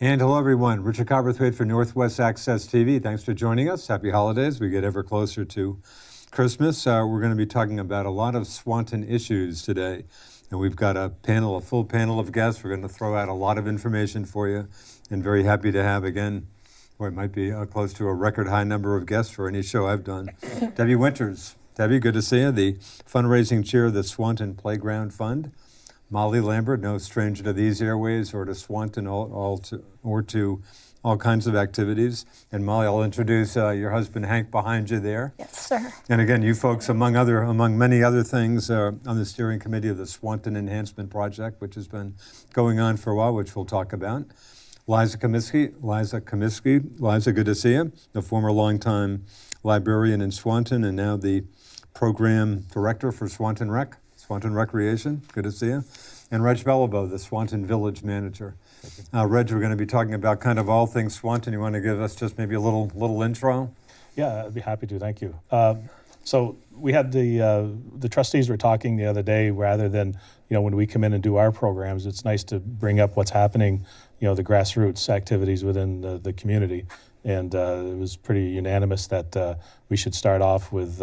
And hello, everyone. Richard Cowperthwait for Northwest Access TV. Thanks for joining us. Happy holidays. We get ever closer to Christmas. We're going to be talking about a lot of Swanton issues today. And we've got a full panel of guests. We're going to throw out a lot of information for you. And very happy to have, again, or it might be close to a record high number of guests for any show I've done. Debbie Winters. Debbie, good to see you. The fundraising chair of the Swanton Playground Fund. Molly Lambert, no stranger to these airways or to Swanton or to all kinds of activities. And Molly, I'll introduce your husband Hank behind you there. Yes, sir. And again, you folks, among many other things, on the steering committee of the Swanton Enhancement Project, which has been going on for a while, which we'll talk about. Liza Comiskey, good to see you. The former longtime librarian in Swanton and now the program director for Swanton Recreation. Good to see you. And Reg Bellabo, the Swanton Village Manager. Reg, we're going to be talking about kind of all things Swanton. You want to give us just maybe a little intro? Yeah, I'd be happy to. Thank you. So we had the trustees were talking the other day. Rather than when we come in and do our programs, it's nice to bring up what's happening. The grassroots activities within the community. And it was pretty unanimous that we should start off with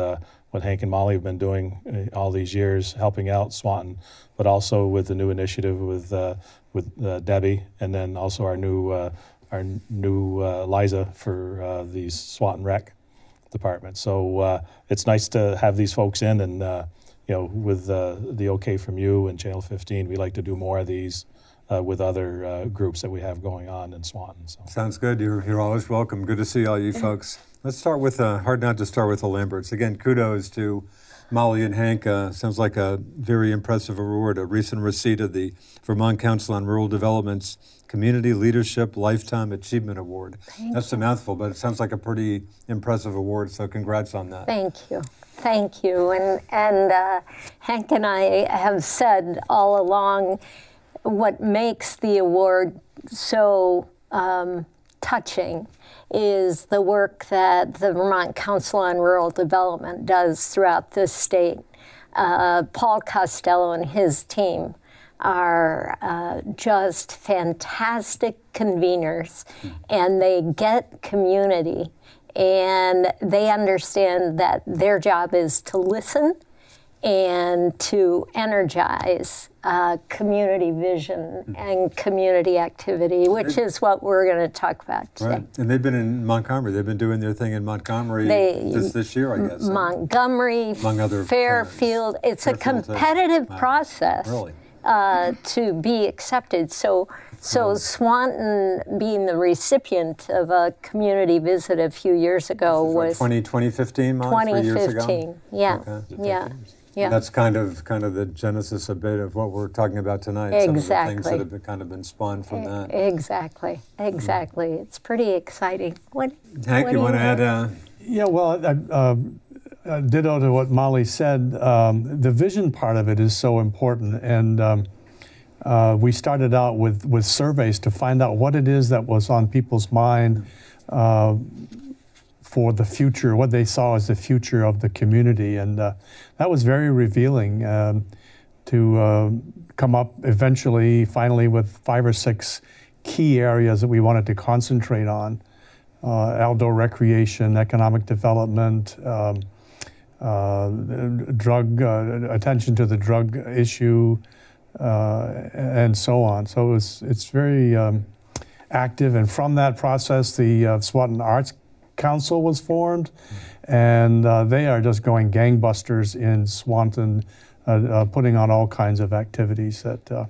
what Hank and Molly have been doing all these years, helping out Swanton, but also with the new initiative with Debbie, and then also our new Liza for the Swanton Rec department. So it's nice to have these folks in, and with the okay from you and Channel 15, we like to do more of these. With other groups that we have going on in Swanton. So. Sounds good. You're always welcome. Good to see all you folks. Let's start with, hard not to start with the Lamberts. Again, kudos to Molly and Hank. Sounds like a very impressive award, a recent receipt of the Vermont Council on Rural Development's Community Leadership Lifetime Achievement Award. That's a mouthful, but it sounds like a pretty impressive award, so congrats on that. Thank you. Thank you. And Hank and I have said all along, what makes the award so touching is the work that the Vermont Council on Rural Development does throughout this state. Paul Costello and his team are just fantastic conveners, and they get community, and they understand that their job is to listen and to energize community vision and community activity, which is what we're going to talk about today. Right, and they've been in Montgomery. They've been doing their thing in Montgomery this year, I guess. Montgomery, Fairfield. It's a competitive process to be accepted. So Swanton, being the recipient of a community visit a few years ago, was 2015, Molly, 2015. Yeah, okay. Yeah. Yeah. And that's kind of the genesis a bit of what we're talking about tonight. Exactly. Some of the things that have been, kind of been spawned from that. Exactly. It's pretty exciting. Hank, you want to add? Yeah, well, ditto to what Molly said. The vision part of it is so important, and we started out with surveys to find out what it is that was on people's mind for the future, what they saw as the future of the community. And that was very revealing to come up finally with 5 or 6 key areas that we wanted to concentrate on. Outdoor recreation, economic development, attention to the drug issue, and so on. So it's very active. And from that process, the Swanton Arts Council was formed, and they are just going gangbusters in Swanton, putting on all kinds of activities that are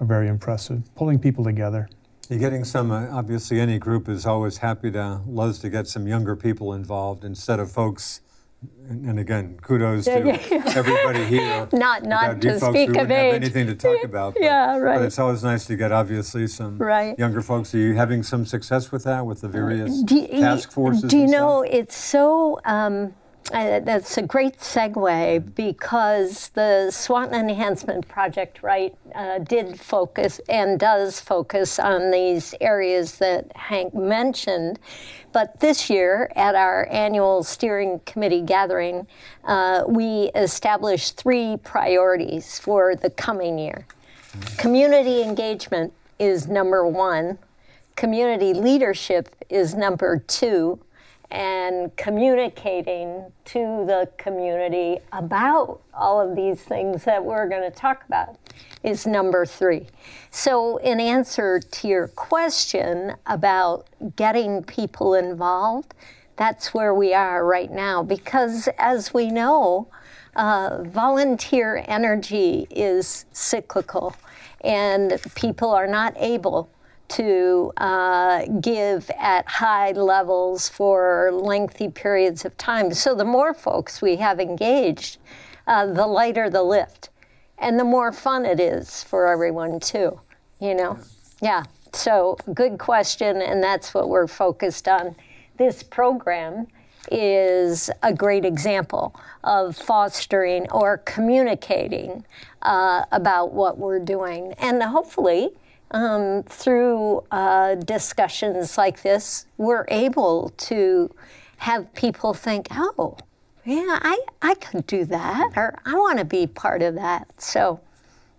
very impressive, pulling people together. You're getting some, obviously any group is always loves to get some younger people involved instead of folks, and again, kudos to everybody here. Not to speak of age. Have anything to talk about. But, yeah, right. But it's always nice to get, obviously, some younger folks. Are you having some success with that, with the various task forces? Do you know, it's so... that's a great segue, because the Swanton Enhancement Project, did focus and does focus on these areas that Hank mentioned. But this year, at our annual steering committee gathering, we established 3 priorities for the coming year. Community engagement is number 1. community leadership is number 2, and communicating to the community about all of these things that we're going to talk about is number 3. So in answer to your question about getting people involved, that's where we are right now, because as we know, volunteer energy is cyclical, and people are not able to give at high levels for lengthy periods of time. So the more folks we have engaged, the lighter the lift, and the more fun it is for everyone too, you know? Yeah, so good question, and that's what we're focused on. This program is a great example of fostering or communicating about what we're doing. And hopefully, through discussions like this, we're able to have people think, oh, yeah, I could do that, or I want to be part of that. So,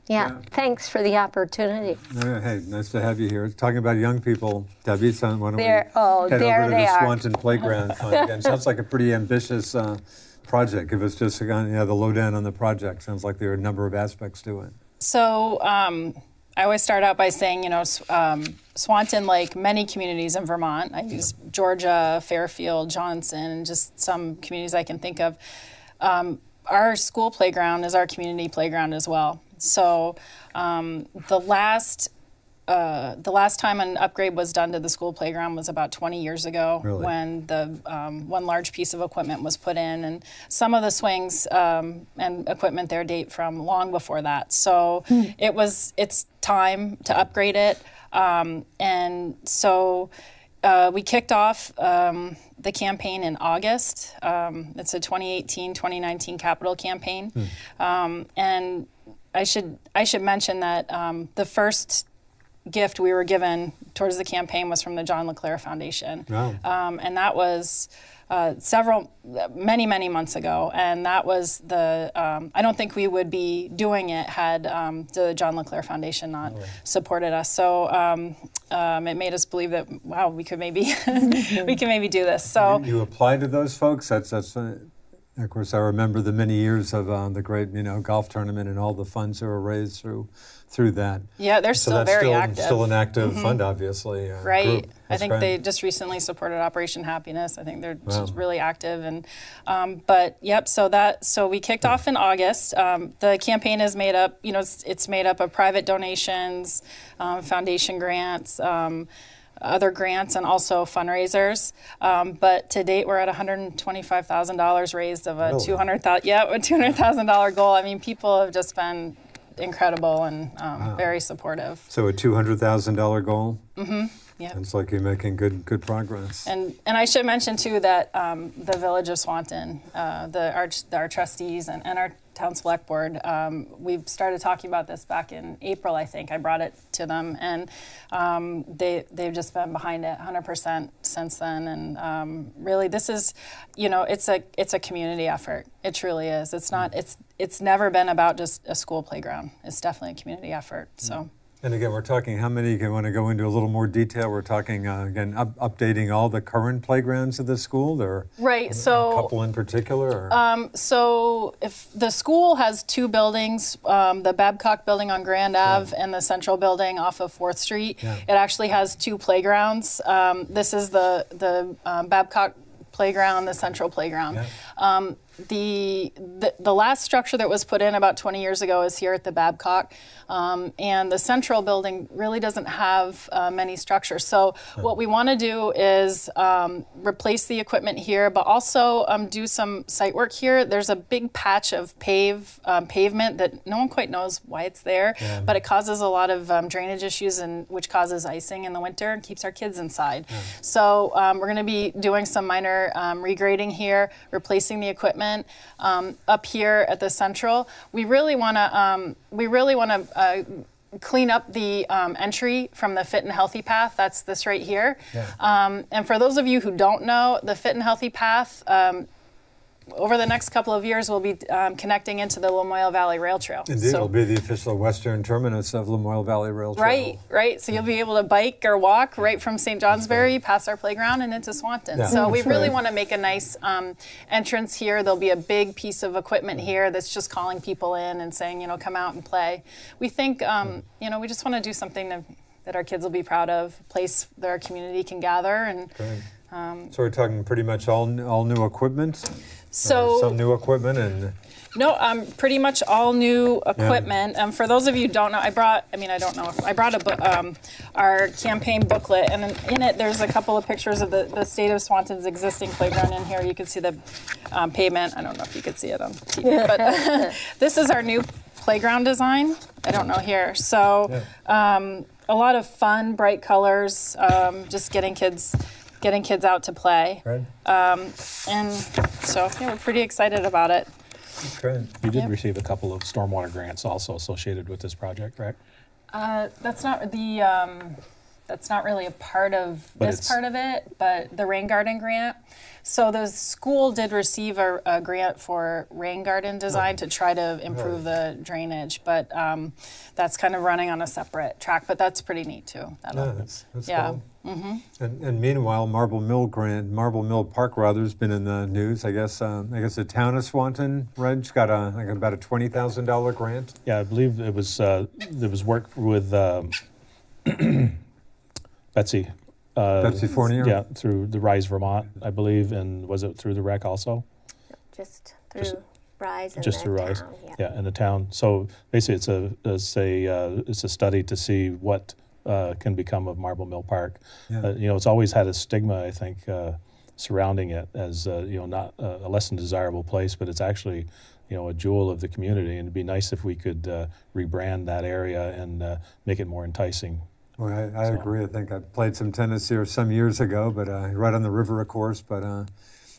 yeah, thanks for the opportunity. Hey, nice to have you here. Talking about young people, Debbie, so why don't we there head they over to the are. Swanton Playground Fund again. Sounds like a pretty ambitious project. Give us just the lowdown on the project. Sounds like there are a number of aspects to it. So I always start out by saying, Swanton, like many communities in Vermont, I use Georgia, Fairfield, Johnson, and just some communities I can think of, our school playground is our community playground as well. So the last time an upgrade was done to the school playground was about 20 years ago, really? When the one large piece of equipment was put in, and some of the swings and equipment there date from long before that. So it's time to upgrade it, and so we kicked off the campaign in August. It's a 2018-2019 capital campaign, and I should mention that the first gift we were given towards the campaign was from the John LeClaire Foundation. Wow. And that was many months ago. And that was I don't think we would be doing it had the John LeClaire Foundation not supported us. So it made us believe that, wow, we could maybe we can maybe do this. So you applied to those folks? That's of course, I remember the many years of the great, golf tournament and all the funds that were raised through that. Yeah, they're still very active. Still an active fund, obviously. Right. Group. I think they just recently supported Operation Happiness. I think they're just really active. And so we kicked off in August. The campaign is made up. It's made up of private donations, foundation grants. Other grants and also fundraisers, but to date we're at $125,000 raised of a $200,000 goal. I mean, people have just been incredible and very supportive. So a $200,000 goal. Mm-hmm. Yeah. It's like you're making good progress. And I should mention too that the Village of Swanton, our trustees and our town select board, we've started talking about this back in April. I think I brought it to them, and they've just been behind it 100% since then. And really, this is, it's a community effort. It truly is. It's not. It's never been about just a school playground. It's definitely a community effort. So. And again, we're talking how many? You want to go into a little more detail? We're talking again updating all the current playgrounds of the school. There, right. So a couple in particular. So if the school has 2 buildings, the Babcock building on Grand Ave and the Central building off of 4th Street. Yeah. It actually has 2 playgrounds. This is the Babcock playground, the Central playground. Yeah. The last structure that was put in about 20 years ago is here at the Babcock, and the Central building really doesn't have many structures. So what we want to do is replace the equipment here, but also do some site work here. There's a big patch of pavement that no one quite knows why it's there, but it causes a lot of drainage issues, which causes icing in the winter and keeps our kids inside. Yeah. So we're going to be doing some minor regrading here, replacing the equipment. Up here at the Central, we really want to clean up the entry from the Fit and Healthy Path. That's this right here. Yeah. And for those of you who don't know, the Fit and Healthy Path over the next couple of years, we'll be connecting into the Lamoille Valley Rail Trail. Indeed, it'll be the official western terminus of Lamoille Valley Rail Trail. Right. So you'll be able to bike or walk right from St. Johnsbury past our playground and into Swanton. Yeah. So we really want to make a nice entrance here. There'll be a big piece of equipment here that's just calling people in and saying, you know, come out and play. We think, you know, we just want to do something that our kids will be proud of, a place that our community can gather. And so we're talking pretty much all new equipment? So some new equipment and... No, pretty much all new equipment. For those of you who don't know, I brought a book, our campaign booklet, and in it there's a couple of pictures of the state of Swanton's existing playground. In here you can see the pavement. I don't know if you could see it on TV, but this is our new playground design. I don't know here. So a lot of fun, bright colors, just getting kids out to play. Right. And so we're pretty excited about it. Great. You did receive a couple of stormwater grants also associated with this project, correct? That's not really a part of this part of it, but the rain garden grant. So the school did receive a grant for rain garden design to try to improve the drainage, but that's kind of running on a separate track. But that's pretty neat too. That's cool. And meanwhile, Marble Mill Park rather has been in the news. I guess the town of Swanton, Reg, got about a $20,000 grant. Yeah, I believe it was there was work with Betsy. Betsy Fournier? Yeah, through the Rise Vermont, I believe, and was it through the rec also? Just through Rise and just the through Rise, town, yeah, in the town. So basically, it's a study to see what can become of Marble Mill Park. Yeah. You know, it's always had a stigma, I think, surrounding it as you know, not a less than desirable place, but it's actually, you know, a jewel of the community, and it'd be nice if we could rebrand that area and make it more enticing. Well, I agree. I think I played some tennis here some years ago, but right on the river, of course. But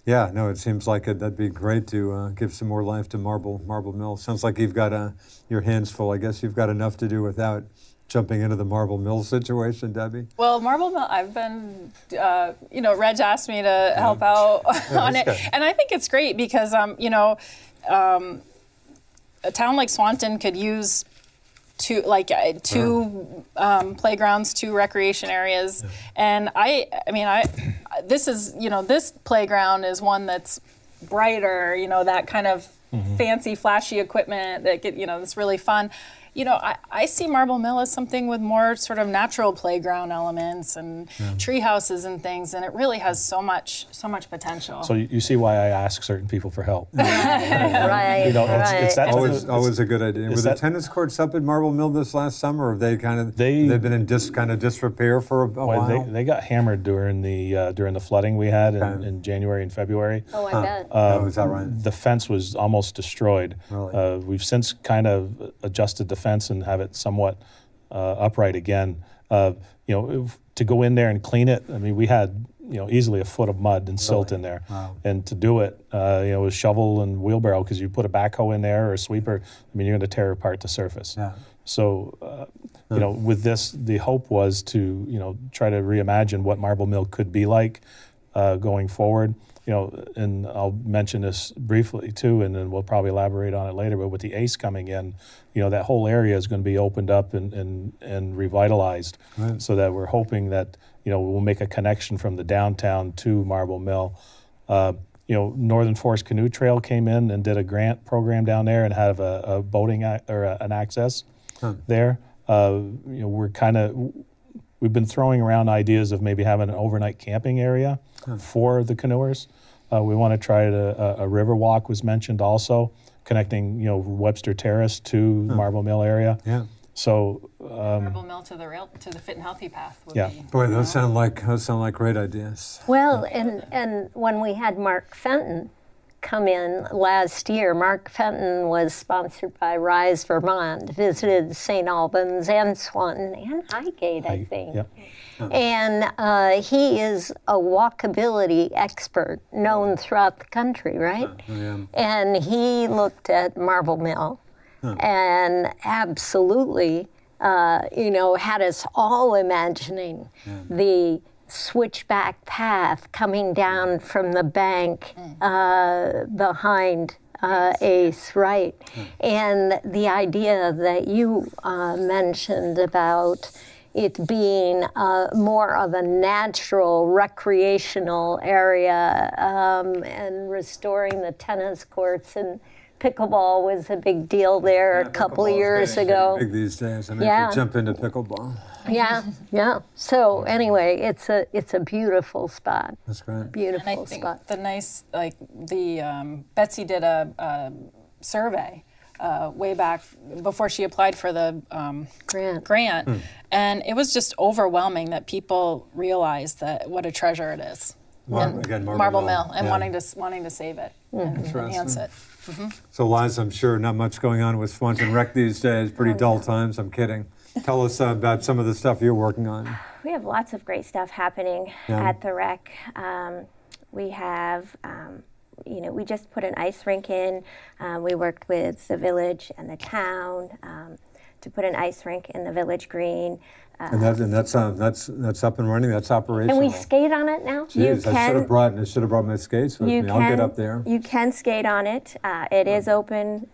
yeah, no, it seems like that'd be great to give some more life to Marble Mill. Sounds like you've got your hands full. I guess you've got enough to do without jumping into the Marble Mill situation, Debbie. Well, Marble Mill, I've been, you know, Reg asked me to help out on it, and I think it's great because, you know, a town like Swanton could use two playgrounds, 2 recreation areas, and this is, you know, this playground is one that's brighter, you know, that kind of fancy, flashy equipment that that's really fun. You know, I see Marble Mill as something with more sort of natural playground elements and tree houses and things, and it really has so much potential. So you see why I ask certain people for help. Right. You know, it's always a good idea. Were the tennis courts up at Marble Mill this last summer, or have they they've been in disrepair for a while? They got hammered during the flooding we had in January and February. Oh, I bet. Is that right? The fence was almost destroyed. Really? We've since kind of adjusted the fence and have it somewhat upright again. You know, to go in there and clean it, I mean, we had, you know, easily a foot of mud and silt in there. Wow. And to do it, you know, with shovel and wheelbarrow, because you put a backhoe in there or a sweeper, I mean, you're going to tear apart the surface. Yeah. So, you know, with this, the hope was to, you know, try to reimagine what Marble Mill could be like going forward. You know, and I'll mention this briefly too, and then we'll probably elaborate on it later, but with the ACE coming in, you know, that whole area is going to be opened up and revitalized, so that we're hoping that, you know, we'll make a connection from the downtown to Marble Mill. You know, Northern Forest Canoe Trail came in and did a grant program down there and have a boating an access there. You know, we've been throwing around ideas of maybe having an overnight camping area for the canoers. We want to try a river walk was mentioned also, connecting, you know, Webster Terrace to Marble Mill area. Yeah. So Marble Mill to the Fit and Healthy Path would be. Boy, those sound like great ideas. Well, and when we had Mark Fenton come in last year, Mark Fenton was sponsored by Rise Vermont, visited St. Albans and Swanton and Highgate, I think. Yep. And he is a walkability expert known throughout the country, right? And he looked at Marble Mill and absolutely, you know, had us all imagining the switchback path coming down from the bank behind Ace, right? And the idea that you mentioned about it being more of a natural recreational area, and restoring the tennis courts, and pickleball was a big deal there a couple of years ago. Big these days. I mean, if you jump into pickleball. Yeah. So anyway, it's a beautiful spot. That's great. Beautiful and I think spot. the nice, like Betsy did a survey way back before she applied for the grant, and it was just overwhelming that people realized that what a treasure it is. Marble Mill, and wanting to save it and enhance it. So, Liza, I'm sure not much going on with Swanton Rec these days. Pretty dull times. I'm kidding. Tell us about some of the stuff you're working on. We have lots of great stuff happening at the rec. We have, we just put an ice rink in. We worked with the village and the town to put an ice rink in the village green. And that's up and running. That's operational. And we skate on it now. Jeez, I should have brought my skates with me. I'll get up there. You can skate on it. It is open.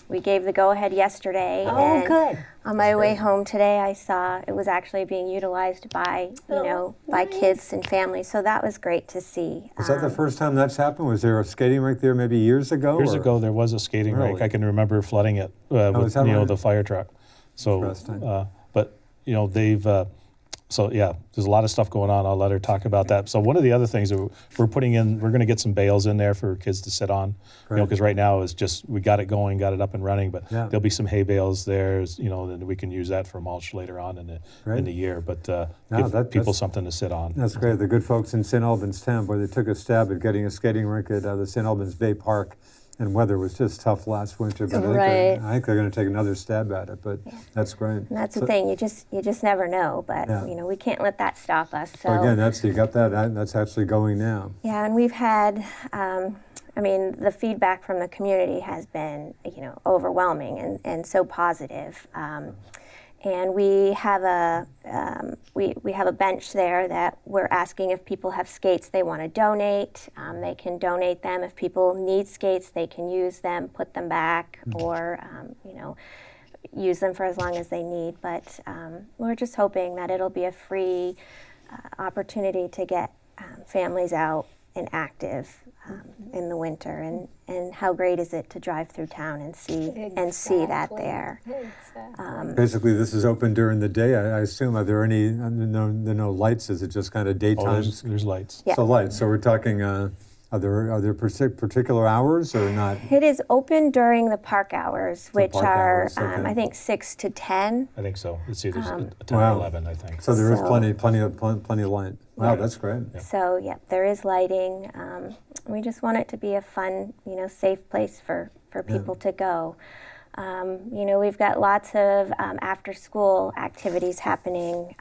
We gave the go-ahead yesterday. Oh, and good. On my way home today, I saw it was actually being utilized by, by kids and families. So that was great to see. Is that the first time that's happened? Was there a skating rink there maybe years ago? Years ago, there was a skating rink. I can remember flooding it with the fire truck. So, but they've. There's a lot of stuff going on. I'll let her talk about that. So one of the other things that we're putting in, we're going to get some bales in there for kids to sit on, because right now it's just, we got it going, got it up and running, but there'll be some hay bales there, and we can use that for mulch later on in the year, but give people something to sit on. That's great. The good folks in St. Albans town, boy, they took a stab at getting a skating rink at the St. Albans Bay Park. And weather was just tough last winter, but I think they're going to take another stab at it. But that's great. And that's the thing; you just never know. But we can't let that stop us. So again, you got that. That's actually going now. Yeah, and we've had, the feedback from the community has been, overwhelming and so positive. And we have a bench there that we're asking if people have skates they want to donate. They can donate them. If people need skates, they can use them, put them back, or use them for as long as they need. But we're just hoping that it'll be a free opportunity to get families out and active in the winter, and how great is it to drive through town and see that there. Basically, this is open during the day. I assume. Are there any no lights? Is it just kind of daytime? There's lights. Yeah. So lights. So we're talking. Are there particular hours or not? It is open during the park hours, which are I think 6 to 10. I think so. It's either 10 or 11, I think. So there is plenty of light. Wow, that's great. Yeah. So there is lighting. We just want it to be a fun, safe place for people to go. We've got lots of after-school activities happening.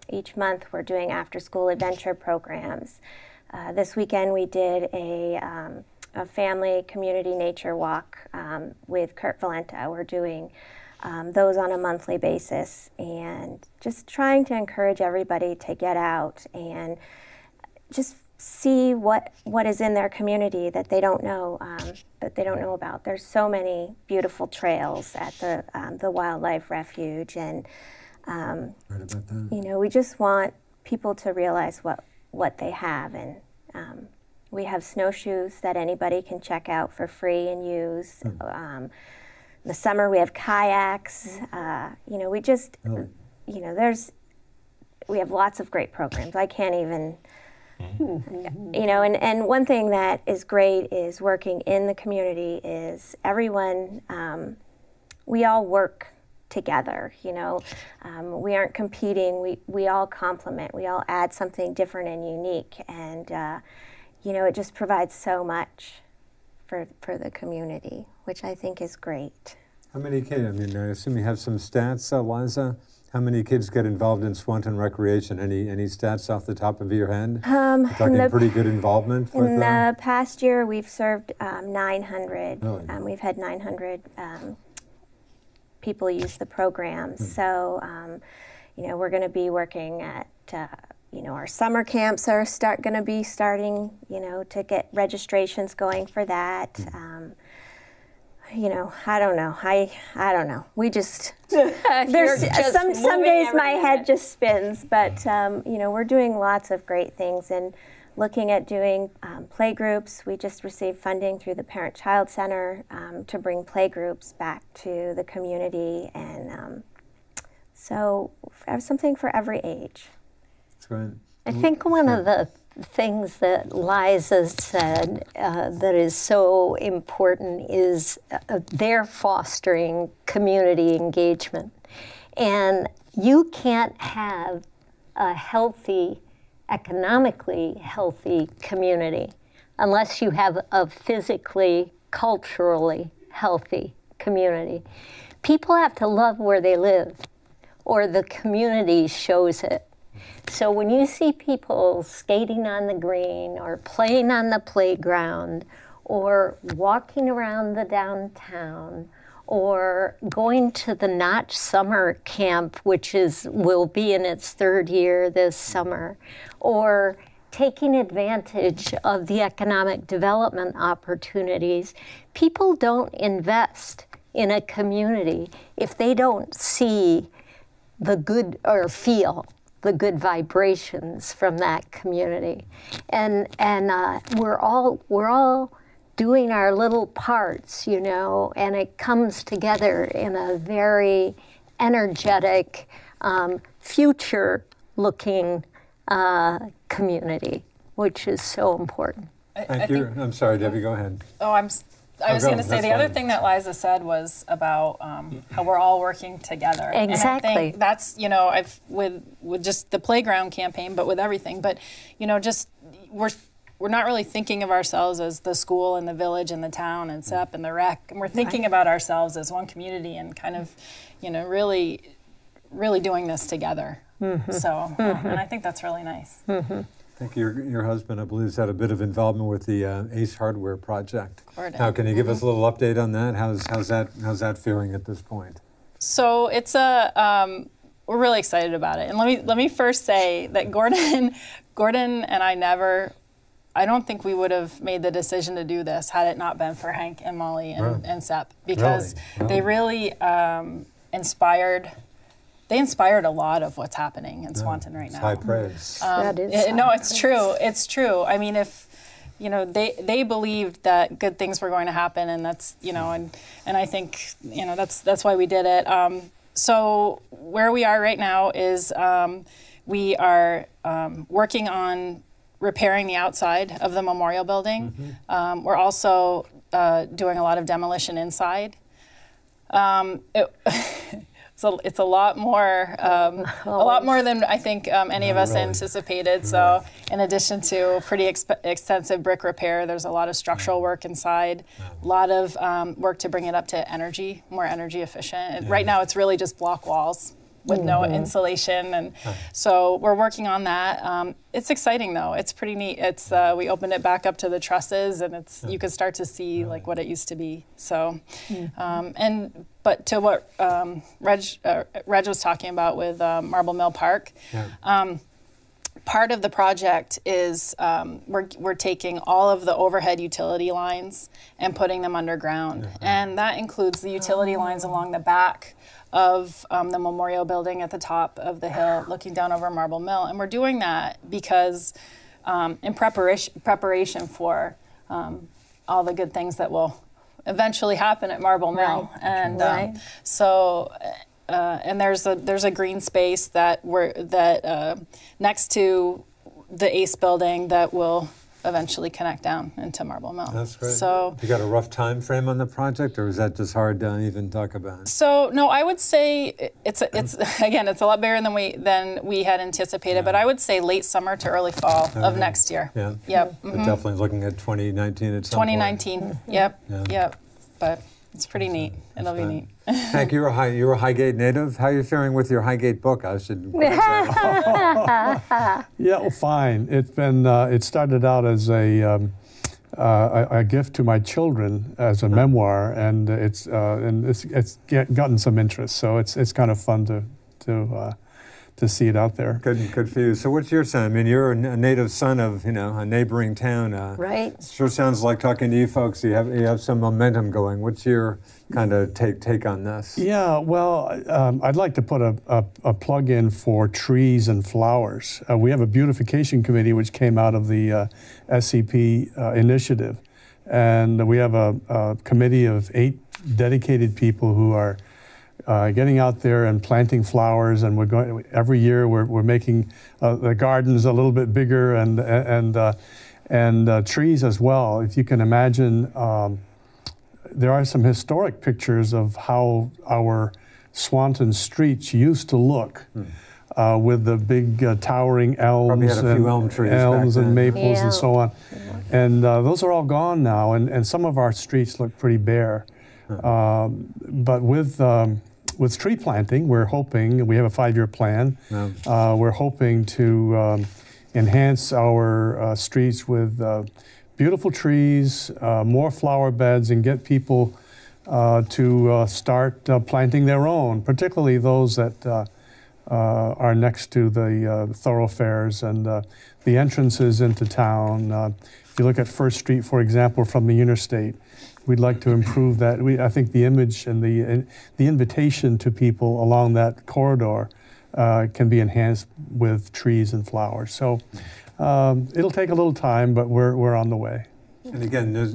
Each month we're doing after-school adventure programs. This weekend we did a family community nature walk with Kurt Valenta. We're doing those on a monthly basis, and just trying to encourage everybody to get out and just see what is in their community that they don't know about. There's so many beautiful trails at the Wildlife Refuge, and we just want people to realize what they have, and we have snowshoes that anybody can check out for free and use. In the summer we have kayaks. We have lots of great programs. I can't even, and one thing that is great is working in the community is everyone, we all work together, we aren't competing, we all complement, we all add something different and unique, and it just provides so much for the community, which I think is great. How many kids, I assume you have some stats, Liza? How many kids get involved in Swanton Recreation? Any stats off the top of your head? Talking pretty good involvement with them? In the past year, we've served 900. Really? We've had 900 people use the program. So, we're going to be working at our summer camps are going to be starting, to get registrations going for that. I don't know. I don't know. We just there's some days my head just spins, but we're doing lots of great things and looking at doing play groups. We just received funding through the Parent-Child Center to bring play groups back to the community, and so I have something for every age. That's great. I think one of the things that Liza said that is so important is they're fostering community engagement. And you can't have a healthy, economically healthy community unless you have a physically, culturally healthy community. People have to love where they live, or the community shows it. So when you see people skating on the green or playing on the playground or walking around the downtown or going to the Notch Summer Camp, which will be in its 3rd year this summer, or taking advantage of the economic development opportunities, people don't invest in a community if they don't see the good or feel the good vibrations from that community, and we're all doing our little parts, and it comes together in a very energetic, future-looking community, which is so important. Thank you. I'm sorry, Debbie. Go ahead. I was going to say the other thing that Liza said was about how we're all working together. Exactly. And I think that's, I've with just the playground campaign, but with everything. But, just we're not really thinking of ourselves as the school and the village and the town and SEP and the rec. And we're thinking about ourselves as one community and kind of, really, really doing this together. Mm-hmm. So, and I think that's really nice. Mm-hmm. I think your husband, I believe, has had a bit of involvement with the Ace Hardware project. Gordon. Now, can you give us a little update on that? How's that feeling at this point? So it's we're really excited about it. And let me first say that Gordon and I don't think we would have made the decision to do this had it not been for Hank and Molly and Sep, because they really inspired. They inspired a lot of what's happening in Swanton right now. High praise. That is it's true. It's true. I mean, if they believed that good things were going to happen, and that's and I think that's why we did it. So where we are right now is we are working on repairing the outside of the memorial building. Mm-hmm. We're also doing a lot of demolition inside. So it's a lot more than I think any of us anticipated. So in addition to pretty extensive brick repair, there's a lot of structural work inside, a lot of work to bring it up to more energy efficient. Right now it's really just block walls with no insulation, and so we're working on that. It's exciting though. It's pretty neat. It's we opened it back up to the trusses, and you can start to see like what it used to be. So, but to what Reg was talking about with Marble Mill Park, part of the project is we're taking all of the overhead utility lines and putting them underground, and that includes the utility lines along the back of the memorial building at the top of the hill, looking down over Marble Mill. And we're doing that because in preparation for all the good things that will eventually happen at Marble Mill. And so and there's a green space that next to the ACE building that will eventually connect down into Marble Mill. That's great. So, you got a rough time frame on the project, or is that just hard to even talk about? So no, I would say it's again, it's a lot bigger than we had anticipated, but I would say late summer to early fall of next year. Yeah. Yep. But definitely looking at 2019 at some 2019. point. Yep. Yep. But it's pretty neat. It'll be neat. Hank, you're a Highgate native. How are you faring with your Highgate book? I should. Yeah, well, fine. It's been. It started out as a gift to my children as a memoir, and it's gotten some interest. So it's kind of fun to to see it out there. Good for you. So what's your son? I mean, you're a native son of, a neighboring town. Right. Sure sounds like talking to you folks. You have some momentum going. What's your kind of take on this? Yeah, well, I'd like to put a plug in for trees and flowers. We have a beautification committee which came out of the SCP initiative. And we have a committee of 8 dedicated people who are getting out there and planting flowers, and every year we're making the gardens a little bit bigger and trees as well. If you can imagine, there are some historic pictures of how our Swanton streets used to look. With the big towering elms, probably had a few elm trees and maples Yeah. and so on. And those are all gone now, and some of our streets look pretty bare. But with tree planting, we're hoping, we have a 5-year plan, we're hoping to enhance our streets with beautiful trees, more flower beds, and get people to start planting their own, particularly those that are next to the thoroughfares and the entrances into town. If you look at First Street, for example, from the interstate, we'd like to improve that. I think the image and the invitation to people along that corridor can be enhanced with trees and flowers. So it'll take a little time, but we're on the way. And again, there's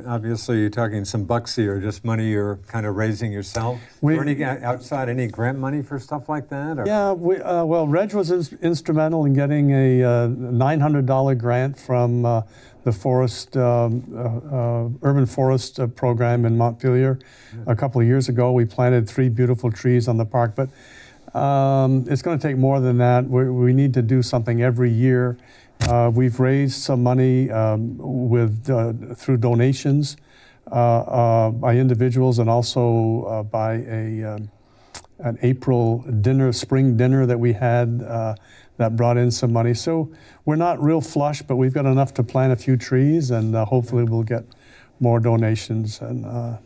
obviously you're talking some bucks here, just money you're kind of raising yourself. Or any grant money for stuff like that? Or? Yeah, well, Reg was instrumental in getting a $900 grant from the forest, urban forest program in Montpelier. A couple of years ago, we planted 3 beautiful trees on the park, but it's going to take more than that. We need to do something every year. We've raised some money through donations by individuals, and also by an April dinner, spring dinner that we had that brought in some money. So we're not real flush, but we've got enough to plant a few trees, and hopefully we'll get more donations and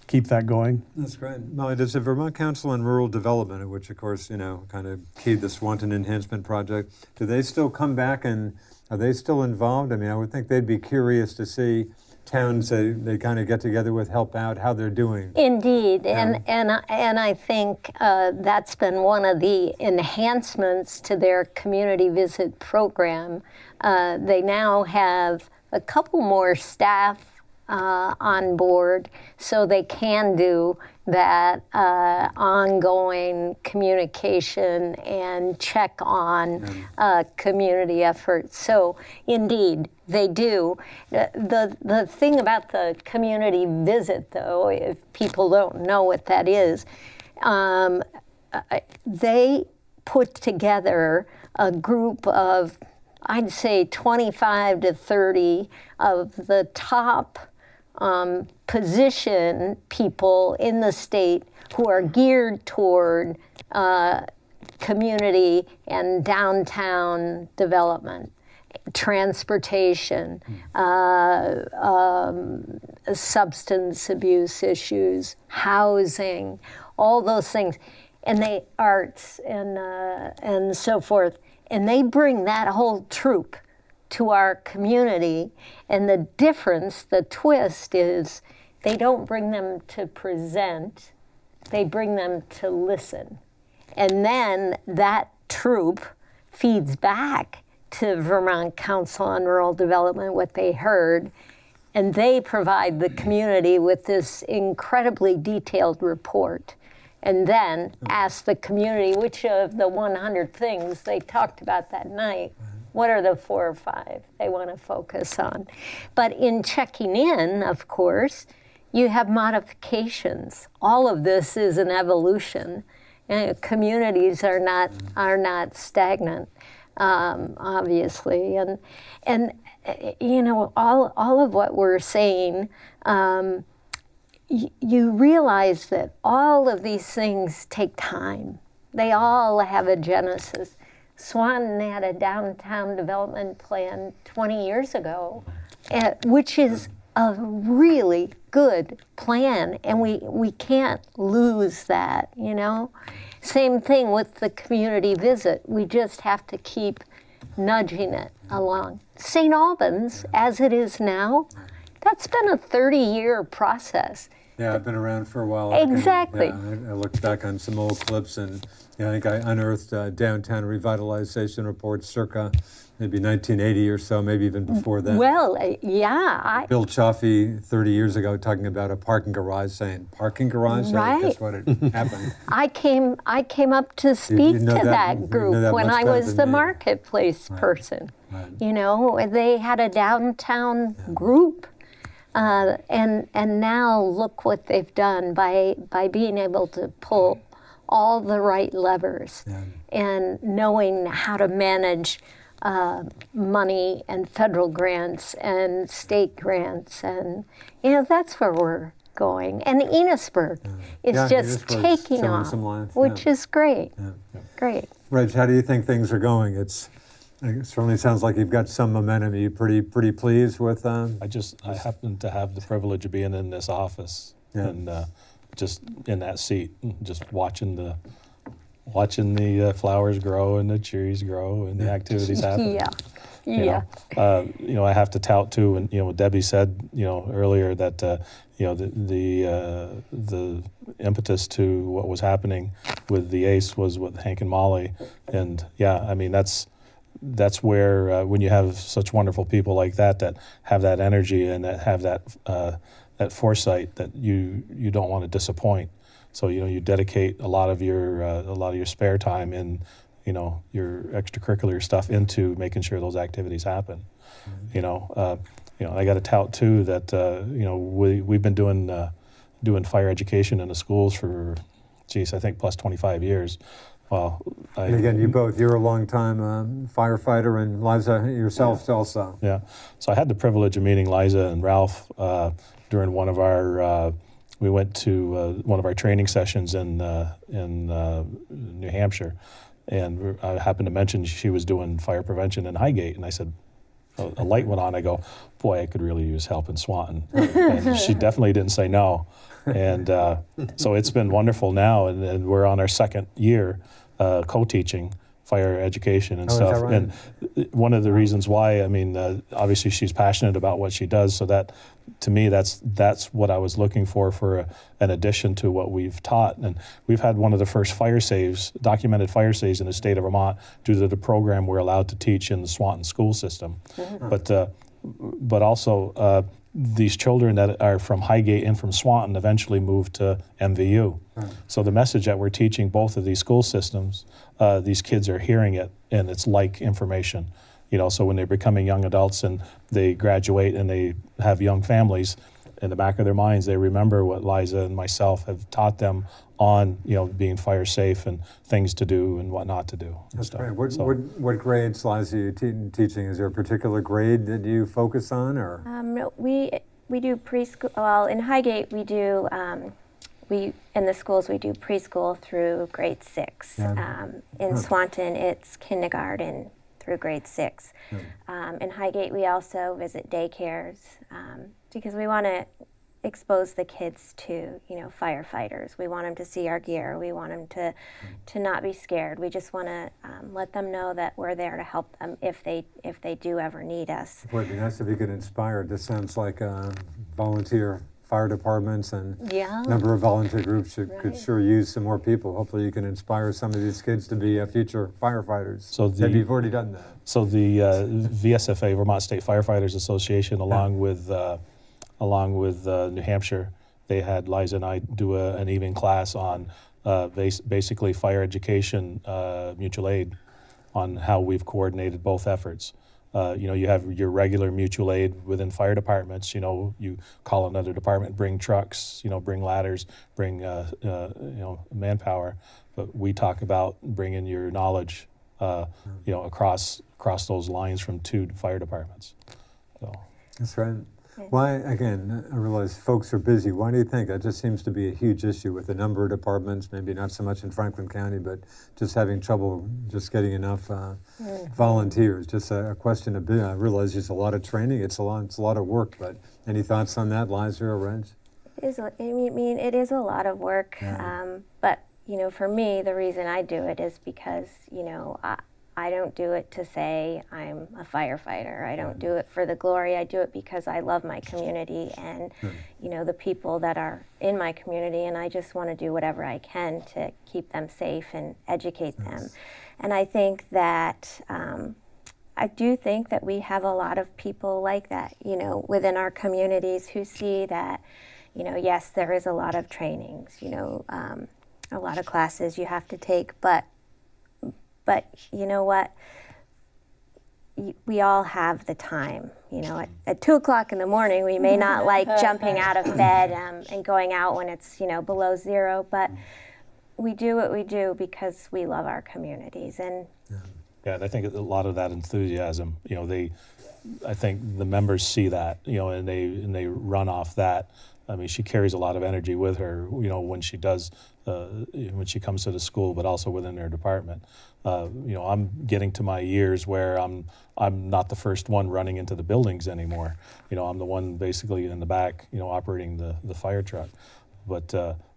keep that going. That's great. Molly, does the Vermont Council on Rural Development, which of course, kind of keyed the Swanton Enhancement Project, do they still come back and are they still involved? I mean, I would think they'd be curious to see towns they kind of get together with, help out, how they're doing. Indeed, and I think that's been one of the enhancements to their community visit program. They now have a couple more staff on board, so they can do that ongoing communication and check on community efforts. So indeed, they do. The thing about the community visit, though, if people don't know what that is, they put together a group of, I'd say, 25 to 30 of the top position people in the state who are geared toward community and downtown development, transportation, substance abuse issues, housing, all those things, and they arts and so forth, and they bring that whole troupe to our community. And the difference, the twist is they don't bring them to present, they bring them to listen. And then that troupe feeds back to Vermont Council on Rural Development what they heard, and they provide the community with this incredibly detailed report. And then ask the community which of the 100 things they talked about that night, what are the 4 or 5 they want to focus on. But in checking in, of course, you have modifications. All of this is an evolution. Communities are not stagnant, obviously. And all of what we're saying, you realize that all of these things take time. They all have a genesis. Swanton had a downtown development plan 20 years ago, which is a really good plan, and we can't lose that, Same thing with the community visit. We just have to keep nudging it along. St. Albans, as it is now, that's been a 30-year process. Yeah, I've been around for a while. Exactly. I looked back on some old clips, and I think I unearthed downtown revitalization reports circa maybe 1980 or so, maybe even before that. Well, yeah. Bill Chaffee, 30 years ago, talking about a parking garage, saying, parking garage? Right. Guess what had happened? I came up to speak to that group when I was the marketplace person. Right. You know, they had a downtown group. And now look what they've done by being able to pull all the right levers and knowing how to manage money and federal grants and state grants, and that's where we're going. And Enosburg is just taking off, which is great. Great. Reg, how do you think things are going? It certainly sounds like you've got some momentum. Are you pretty pleased with? I happen to have the privilege of being in this office and just in that seat, just watching the flowers grow and the trees grow and the activities happen. Yeah. I have to tout too, and what Debbie said, earlier that the impetus to what was happening with the ACE was with Hank and Molly, and that's where when you have such wonderful people like that have that energy and that have that foresight that you don't want to disappoint. So you dedicate a lot of your spare time in your extracurricular stuff into making sure those activities happen. I got to tout too that we've been doing fire education in the schools for I think plus 25 years. Well, and again, you're a long-time firefighter, and Liza yourself also. Yeah, so I had the privilege of meeting Liza and Ralph during one of our, we went to one of our training sessions in New Hampshire, and I happened to mention she was doing fire prevention in Highgate, and I said, a light went on, I go, boy, I could really use help in Swanton. And she definitely didn't say no. And so it's been wonderful now, and we're on our second year co-teaching fire education and stuff. Right? And one of the reasons why, obviously she's passionate about what she does, so that, to me, that's what I was looking for an addition to what we've taught. And we've had one of the first documented fire saves in the state of Vermont due to the program we're allowed to teach in the Swanton school system. Mm-hmm. But also, these children that are from Highgate and from Swanton eventually moved to MVU. Right. So the message that we're teaching both of these school systems, these kids are hearing it, and it's like information. So when they're becoming young adults and they graduate and they have young families, in the back of their minds, they remember what Liza and myself have taught them on, being fire safe and things to do and what not to do. That's great. What grades, Liza, are you teaching? Is there a particular grade that you focus on, or? We do preschool. Well, in Highgate, we do. In the schools, we do preschool through grade 6. In Swanton, it's kindergarten through grade 6. In Highgate, we also visit daycares because we want to expose the kids to, firefighters. We want them to see our gear. We want them to not be scared. We just want to let them know that we're there to help them if they do ever need us. Boy, it'd be nice if you could inspire. This sounds like volunteer fire departments and a number of volunteer groups could sure use some more people. Hopefully you can inspire some of these kids to be future firefighters. So maybe you've already done that. So the VSFA, Vermont State Firefighters Association, along with New Hampshire, they had Liza and I do an evening class on basically fire education, mutual aid, on how we've coordinated both efforts. You have your regular mutual aid within fire departments. You call another department, bring trucks, bring ladders, bring manpower. But we talk about bringing your knowledge, across those lines from 2 fire departments. So. That's right. Why, again, I realize folks are busy. Why do you think? That just seems to be a huge issue with a number of departments, maybe not so much in Franklin County, but just having trouble just getting enough volunteers. Just a question of, I realize there's a lot of training. It's a lot of work, but any thoughts on that, Liza or Reg? It is a lot of work, but for me, the reason I do it is because, I don't do it to say I'm a firefighter. I don't do it for the glory. I do it because I love my community and, the people that are in my community, and I just want to do whatever I can to keep them safe and educate them. And I think that, I do think that we have a lot of people like that, within our communities who see that, yes, there is a lot of trainings, a lot of classes you have to take, but you know what? We all have the time. At 2 o'clock in the morning, we may not like jumping out of bed and going out when it's below zero, but we do what we do because we love our communities. And and I think a lot of that enthusiasm, I think the members see that, and they run off that. I mean, she carries a lot of energy with her, when she does, when she comes to the school, but also within their department. I'm getting to my years where I'm not the first one running into the buildings anymore. I'm the one basically in the back, operating the fire truck. But